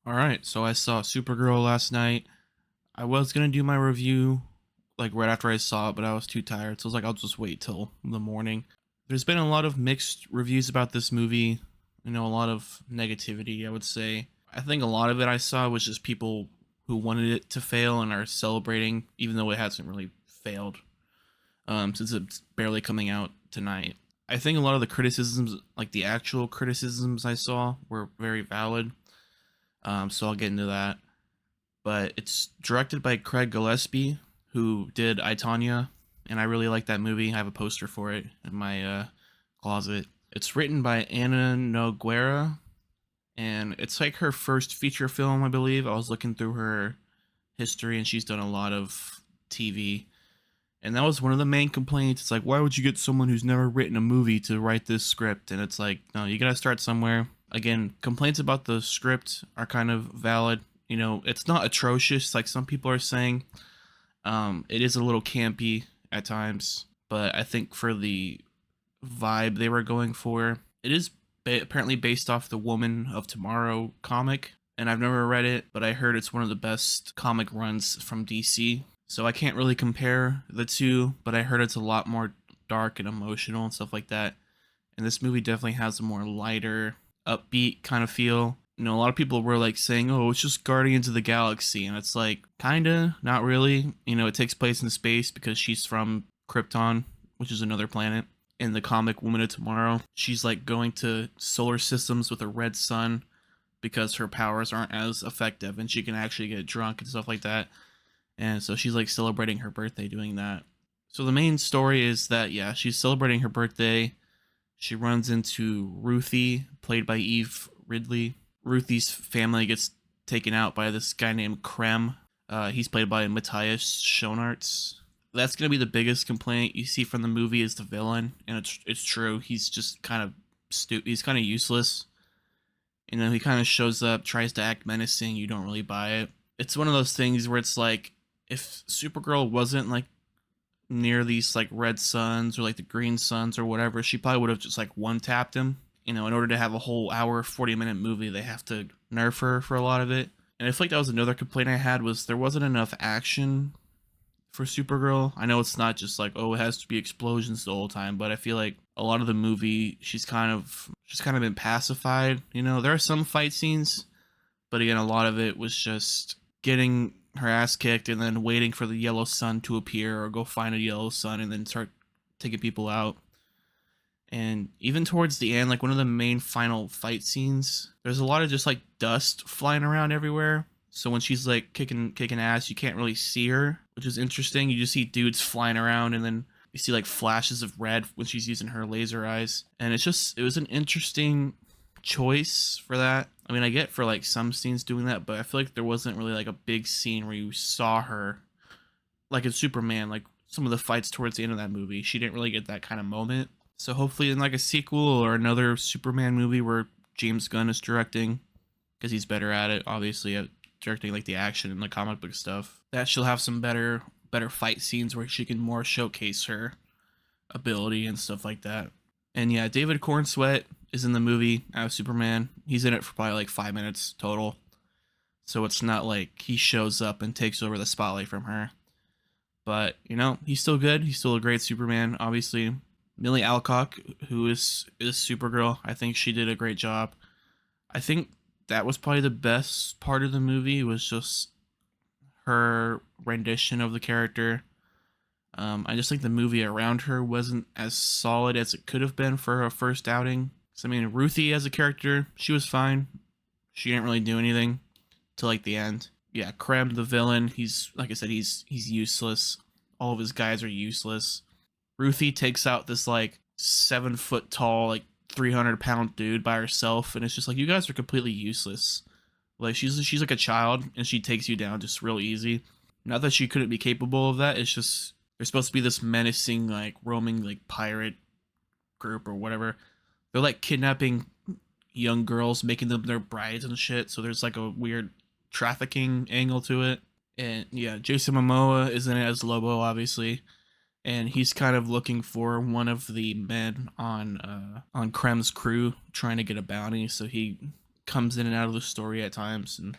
All right, so I saw Supergirl last night. I was gonna do my review like right after I saw it, but I was too tired, so I was like, I'll just wait till the morning. There's been a lot of mixed reviews about this movie. A lot of negativity, I would say. I think a lot of it I saw was just people who wanted it to fail and are celebrating, even though it hasn't really failed, since it's barely coming out tonight. I think a lot of the criticisms, like the actual criticisms I saw, were very valid. So I'll get into that. But it's directed by Craig Gillespie, who did I, Tonya, and I really like that movie. I have a poster for it in my closet. It's written by Anna Noguera, and it's like her first feature film, I believe. I was looking through her history, and she's done a lot of TV. And that was one of the main complaints. It's like, why would you get someone who's never written a movie to write this script? And it's like, no, you gotta start somewhere. Again, complaints about the script are kind of valid. It's not atrocious like some people are saying. It is a little campy at times, but I think for the vibe they were going for, it is apparently based off the Woman of Tomorrow comic. And I've never read it, but I heard it's one of the best comic runs from DC. So I can't really compare the two, but I heard it's a lot more dark and emotional and stuff like that. And this movie definitely has a more lighter, upbeat kind of feel. A lot of people were like saying, "Oh, it's just Guardians of the Galaxy," and it's like, kinda, not really. It takes place in space because she's from Krypton, which is another planet. In the comic Woman of Tomorrow, she's like going to solar systems with a red sun because her powers aren't as effective, and she can actually get drunk and stuff like that. And so she's like celebrating her birthday doing that. So the main story is that, yeah, she's celebrating her birthday. She runs into Ruthie, played by Eve Ridley. Ruthie's family gets taken out by this guy named Krem. He's played by Matthias Schoenaerts. That's gonna be the biggest complaint you see from the movie is the villain, and it's true. He's just kind of He's kind of useless. He kind of shows up, tries to act menacing. You don't really buy it. It's one of those things where it's like, if Supergirl wasn't like near these like red suns or like the green suns or whatever, she probably would have just like one tapped him. In order to have a whole hour, 40-minute movie, they have to nerf her for a lot of it. And I feel like that was another complaint I had, was there wasn't enough action for Supergirl. I know it's not just like, oh, it has to be explosions the whole time, but I feel like a lot of the movie she's kind of been pacified. There are some fight scenes, but again, a lot of it was just getting her ass kicked and then waiting for the yellow sun to appear, or go find a yellow sun and then start taking people out. And even towards the end, like one of the main final fight scenes, there's a lot of just like dust flying around everywhere. So when she's like kicking ass, you can't really see her, which is interesting. You just see dudes flying around, and then you see like flashes of red when she's using her laser eyes. And it was an interesting choice for that. I mean, I get for like some scenes doing that, but I feel like there wasn't really like a big scene where you saw her like in Superman, like some of the fights towards the end of that movie. She didn't really get that kind of moment. So hopefully in like a sequel or another Superman movie where James Gunn is directing, because he's better at it, obviously, at directing like the action and the comic book stuff, that she'll have some better fight scenes where she can more showcase her ability and stuff like that. And yeah, David Cornsweet is in the movie as Superman. He's in it for probably like 5 minutes total. So it's not like he shows up and takes over the spotlight from her. But, he's still good. He's still a great Superman, obviously. Millie Alcock, who is Supergirl, I think she did a great job. I think that was probably the best part of the movie, was just her rendition of the character. I just think the movie around her wasn't as solid as it could have been for her first outing. So, I mean, Ruthie as a character, she was fine. She didn't really do anything till like the end. Yeah, Krem, the villain, he's, like I said, he's useless. All of his guys are useless. Ruthie takes out this like 7 foot tall, like 300-pound dude by herself, and it's just like, you guys are completely useless. Like she's like a child, and she takes you down just real easy. Not that she couldn't be capable of that. It's just they're supposed to be this menacing, like roaming, like pirate group or whatever. They're like kidnapping young girls, making them their brides and shit. So there's like a weird trafficking angle to it. And yeah, Jason Momoa is in it as Lobo, obviously, and he's kind of looking for one of the men on Krem's crew, trying to get a bounty. So he comes in and out of the story at times. And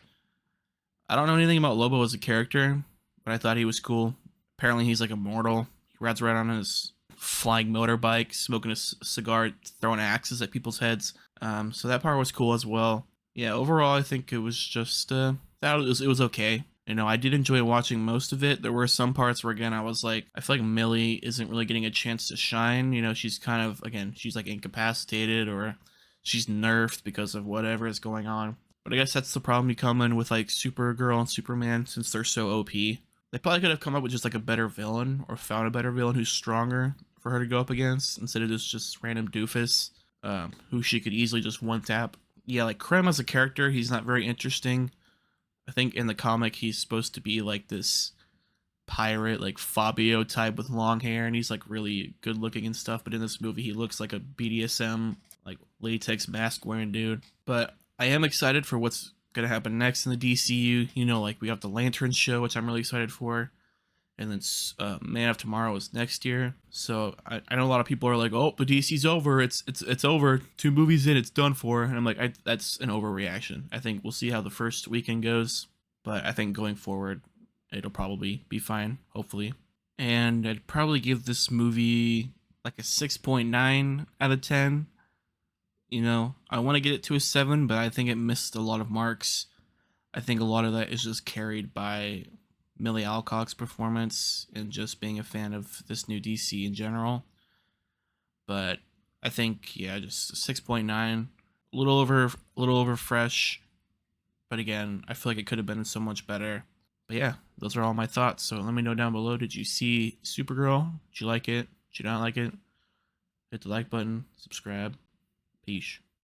I don't know anything about Lobo as a character, but I thought he was cool. Apparently, he's like immortal. He rides around on his flying motorbike, smoking a cigar, throwing axes at people's heads. So that part was cool as well. Yeah, overall, I think it was just that it was okay. You know, I did enjoy watching most of it. There were some parts where, again, I was like, I feel like Millie isn't really getting a chance to shine. You know, she's kind of, again, she's like incapacitated or she's nerfed because of whatever is going on. But I guess that's the problem you come in with like Supergirl and Superman since they're so OP. They probably could have come up with just like a better villain or found a better villain who's stronger for her to go up against instead of this just random doofus who she could easily just one tap. Yeah, like Krem as a character, he's not very interesting. I think in the comic he's supposed to be like this pirate, like Fabio type with long hair, and he's like really good looking and stuff. But in this movie, he looks like a BDSM, like latex mask wearing dude. But I am excited for what's gonna happen next in the DCU. You know, like we have the Lantern show, which I'm really excited for, and then Man of Tomorrow is next year. So I know a lot of people are like, "Oh, the DC's over. It's over. 2 movies in, it's done for." And I'm like, that's an overreaction. I think we'll see how the first weekend goes, but I think going forward, it'll probably be fine. Hopefully, and I'd probably give this movie like a 6.9 out of 10. You know, I want to get it to a 7, but I think it missed a lot of marks. I think a lot of that is just carried by Millie Alcock's performance and just being a fan of this new DC in general. But I think, yeah, just 6.9, a little over fresh. But again, I feel like it could have been so much better. But yeah, those are all my thoughts. So let me know down below. Did you see Supergirl? Did you like it? Did you not like it? Hit the like button, subscribe. Peace.